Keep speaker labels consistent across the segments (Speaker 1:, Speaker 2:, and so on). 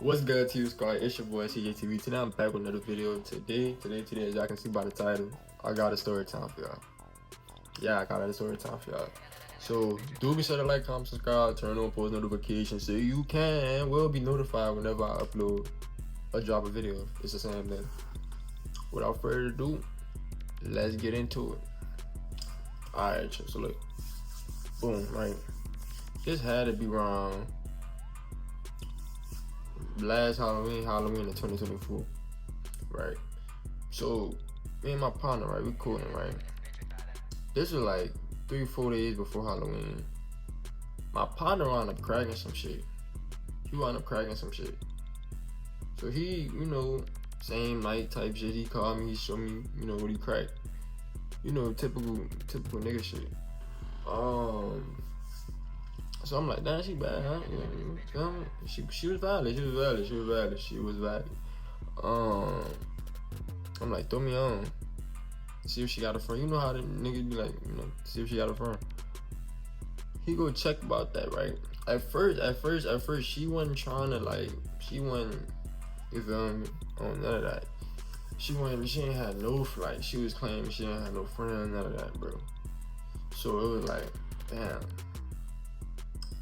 Speaker 1: What's good to you, Scar? It's your boy CJTV. Today I'm back with another video. Today, as y'all can see by the title, I got a story time for y'all. Yeah, I got a story time for y'all. So do be sure to like, comment, subscribe, turn on post notifications so you will be notified whenever I upload or drop a video. It's the same thing. Without further ado, let's get into it. Alright, so look. Boom, right. This had to be wrong. Last Halloween in 2024, right? So me and my partner, right, we cooling, right? This was like 3-4 days before Halloween. My partner wound up cracking some shit. So he, same night type shit. He called me, he showed me, what he cracked. Typical nigga shit. So I'm like, damn, she bad, huh? You feel me? She was valid. I'm like, throw me on. See if she got a friend. You know how the niggas be like, see if she got a friend. He go check about that, right? At first, she wasn't trying to you feel me? On none of that. She ain't had no flight. She was claiming she didn't have no friend, none of that, bro. So it was like, damn.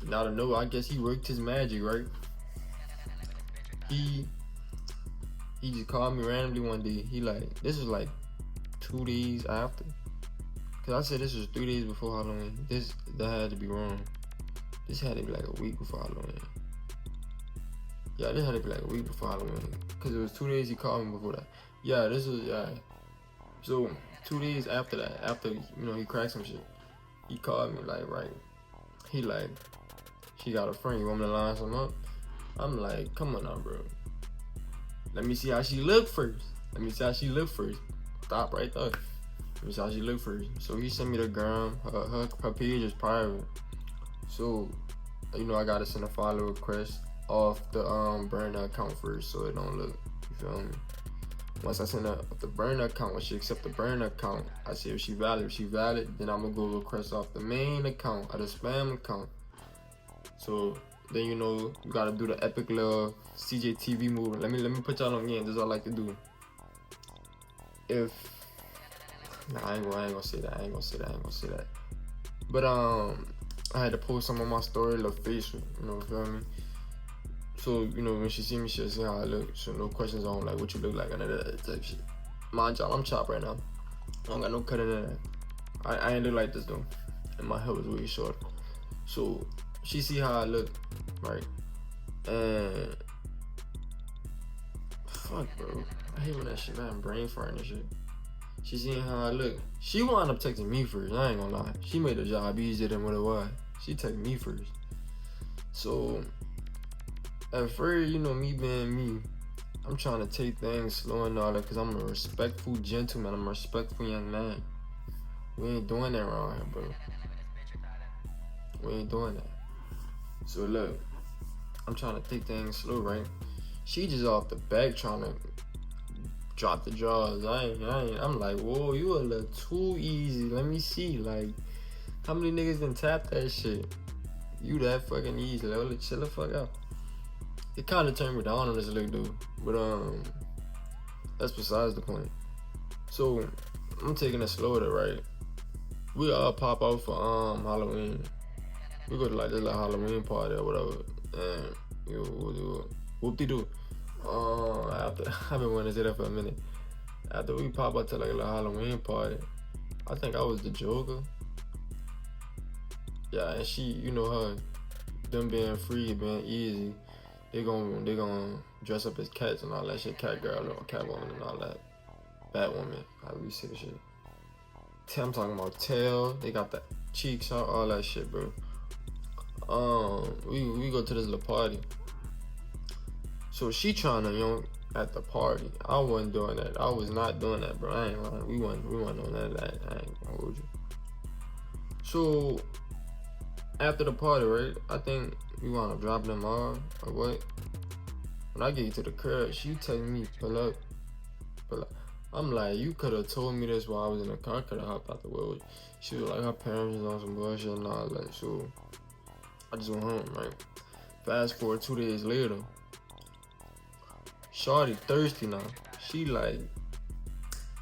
Speaker 1: Now to know, I guess he worked his magic, right? He just called me randomly one day. He like, this was like 2 days after. Cause I said this was 3 days before Halloween. That had to be wrong. This had to be like a week before Halloween. Yeah, this had to be like a week before Halloween. Cause it was 2 days he called me before that. Yeah, this was, yeah. So 2 days after that, after, he cracked some shit, he called me like, right. He like, she got a friend, you want me to line some up? I'm like, come on now, bro. Let me see how she look first. Stop right there. Let me see how she look first. So he sent me the gram. Her page is private. So, I gotta send a follow request off the burner account first so it don't look, you feel me? Once I send her the burner account, when she accept the burner account, I see if she valid. If she valid, then I'm gonna go request off the main account or the spam account. So then you gotta do the epic little CJTV move. Let me put y'all on game. This is all I like to do. I ain't gonna say that. But I had to post some on my story, little facial, feel me? So, when she see me, she'll see how I look. So no questions on like what you look like and that type shit. Mind y'all, I'm chopped right now. I don't got no cut in there. I ain't look like this though. And my hair was way short. So she see how I look, right? And fuck, bro. I hate when that shit, man. Brain farting and shit. She seen how I look. She wound up texting me first. I ain't gonna lie. She made the job easier than what it was. She texted me first. So at first, me being me, I'm trying to take things slow and all that because I'm a respectful gentleman. I'm a respectful young man. We ain't doing that around here, bro. We ain't doing that. So look, I'm trying to take things slow, right? She just off the back trying to drop the jaws. I'm like, whoa, you a little too easy. Let me see, like, how many niggas done tap that shit? You that fucking easy. Like, chill the fuck out. It kind of turned me down on this little dude, but that's besides the point. So I'm taking it slow there, right? We all pop out for Halloween. We go to like this little Halloween party or whatever, and we'll do whoop-de-doo. After I've been wanting to say that for a minute. After we pop out to like a little Halloween party, I think I was the Joker. Yeah, and she, her, them being free, being easy. They gonna dress up as cats and all that shit, cat girl or cat woman and all that. Batwoman, how we say shit. I'm talking about tail. They got the cheeks out, all that shit, bro. We go to this little party. So she trying to, at the party. I wasn't doing that. I was not doing that, bro. I ain't lying. We wasn't doing none of that. I ain't gonna hold you. So after the party, right? I think we wanna drop them off or what? When I get to the curb, she telling me pull up. I'm like, you could have told me this while I was in the car. I could have hopped out the way. She was like, her parents was on some bullshit and all that. So I just went home, right? Fast forward 2 days later, Shorty thirsty now. She like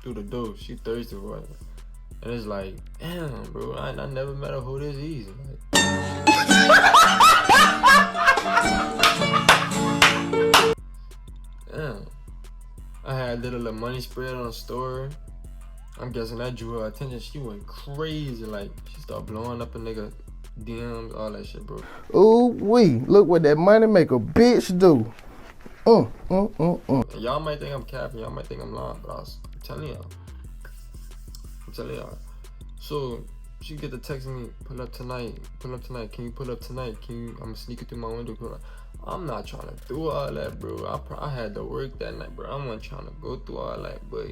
Speaker 1: through the door. She thirsty for it. And it's like, damn, bro, I never met a hoe this easy. Like, damn. I had did a little money spread on the story. I'm guessing that drew her attention. She went crazy. Like, she started blowing up a nigga DMs, all that shit, bro.
Speaker 2: Ooh wee, look what that money make a bitch do.
Speaker 1: And y'all might think I'm capping, y'all might think I'm lying, but I'm telling y'all. So she get to text me, pull up tonight. Can you pull up tonight? I'm sneaking through my window. Pull up. I'm not trying to do all that, bro. I had to work that night, bro. I wasn't trying to go through all that, but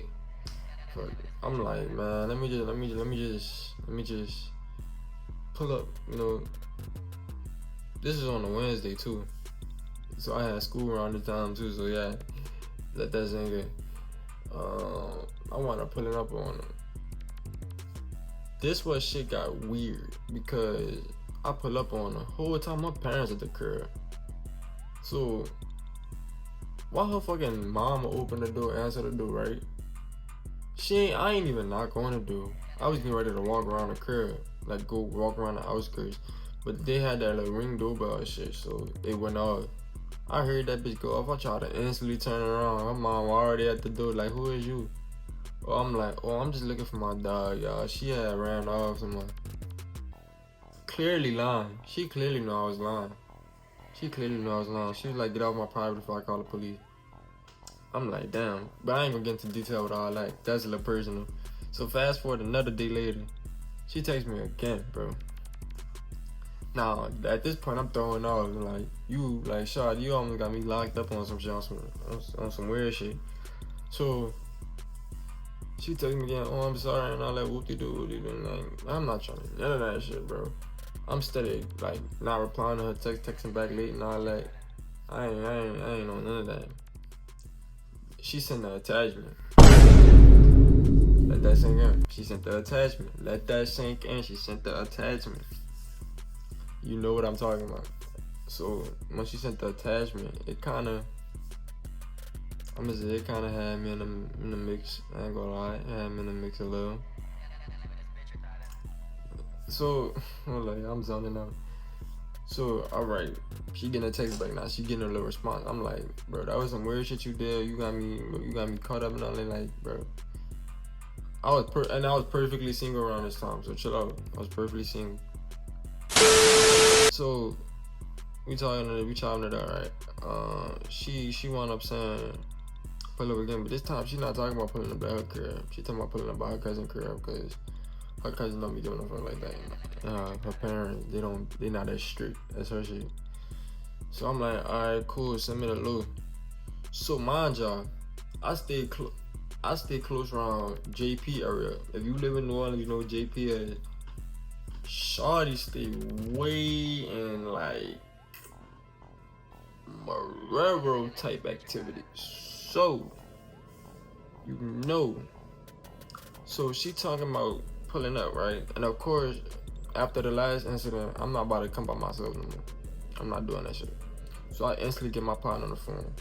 Speaker 1: I'm like, man, let me just pull up. You know, this is on a Wednesday too, so I had school around the time too. So yeah, let that sink. I want to pull it up on her. This where shit got weird because I pull up on her whole time. My parents at the crib. So why her fucking mama open the door, answer the door, right? I ain't even knock on the door. I was getting ready to walk around the crib, like go walk around the outskirts. But they had that little ring doorbell and shit, so it went off. I heard that bitch go off. I tried to instantly turn around. My mom already at the door, like, who is you? Oh, I'm like, oh, I'm just looking for my dog, y'all. She had ran off someone. Clearly lying. She clearly knew I was lying. She was like, get off my private before I call the police. I'm like, damn. But I ain't gonna get into detail with all that. That's a little personal. So fast forward another day later. She texts me again, bro. Now, at this point, I'm throwing off. Like, you, like, Shawty, you almost got me locked up on some shit, on some weird shit. So, she texts me again, oh, I'm sorry, and all that whoop-de-doo. Like, I'm not trying to none of that shit, bro. I'm steady, like, not replying to her texting back late and all that. I ain't on none of that. She sent the attachment. Let that sink in. She sent the attachment. Let that sink in. She sent the attachment. You know what I'm talking about. So when she sent the attachment, it kind of had me in the mix. I ain't gonna lie, it had me in the mix a little. So I'm zoning out. So alright, she getting a text back now. She getting a little response. I'm like, bro, that was some weird shit you did. You got me caught up and all that. Like, bro, I was perfectly single around this time. So chill out. I was perfectly single. So we chopping it up, right? She wound up saying pull up again, but this time she's not talking about pulling up at her crib. She talking about pulling up at her cousin's crib because her cousin don't be doing nothing like that. You know? Her parents, they not as strict as her shit. So I'm like, alright, cool, send me the loot. So mind y'all, I stay close around JP area. If you live in New Orleans, you know what JP is. Shawty stay way in like Marrero type activities. So you know. So she talking about pulling up, right? And of course, after the last incident, I'm not about to come by myself no more. I'm not doing that shit. So I instantly get my partner on the phone.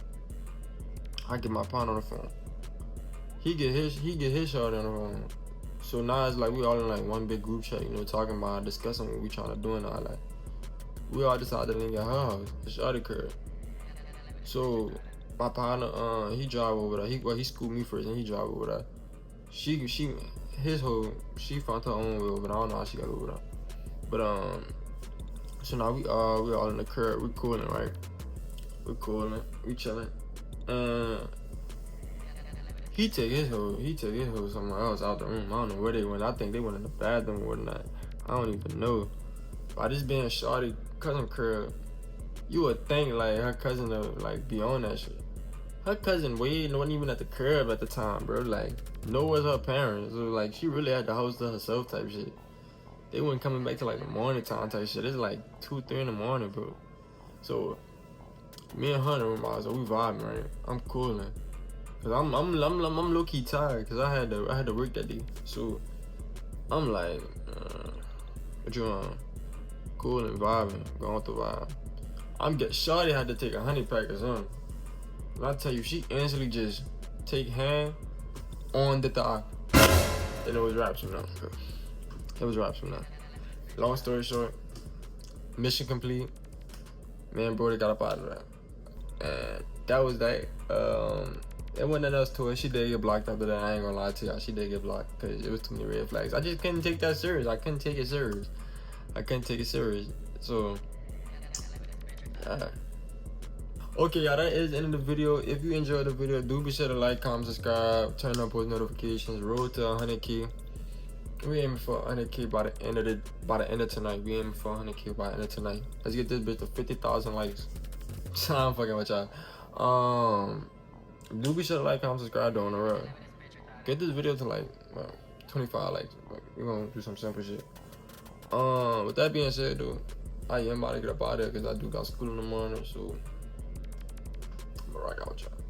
Speaker 1: He get his shot on the phone. So now it's like we all in like one big group chat, you know, talking about, discussing what we trying to do and all that. We all decided to link at her house, the shawty crib. So my partner, he drive over there. He schooled me first and he drive over there. She found her own way over there. I don't know how she got over there. But so now we all in the crib. We cooling, right? We chilling. He took his hoe somewhere else out the room. I don't know where they went. I think they went in the bathroom or whatnot. I don't even know. By this being shawty cousin crib, you would think like her cousin would like be on that shit. Her cousin Wade wasn't even at the crib at the time, bro. Like, nor was her parents. So like she really had the house to herself type shit. They weren't coming back to like the morning time type shit. It's like 2-3 in the morning, bro. So me and Hunter were so we vibing, right? I'm cooling. Cause I'm low key tired because I had to work that day. So I'm like, what you want? Cool and vibing, going through vibe. Shawty had to take a honey pack or something. When I tell you, she instantly just take hand on the thigh. And it was wraps from now. It was wraps from now. Long story short, mission complete. Me and Brody got up out of that. And that was that. There wasn't nothing else to it. She did get blocked after that. I ain't gonna lie to y'all. She did get blocked because it was too many red flags. I just couldn't take that serious. I couldn't take it serious. So, okay, y'all, that is the end of the video. If you enjoyed the video, do be sure to like, comment, subscribe, turn on post notifications. Road to 100K. We aiming for 100K by the end of tonight. We aiming for 100K by the end of tonight. Let's get this bitch to 50,000 likes. I'm fucking with y'all. Do be sure to like, comment, subscribe on the road. Get this video to like 25 likes. We're gonna do some simple shit. With that being said, dude, I am about to get up out of there because I do got school in the morning, so I'm gonna rock out with y'all.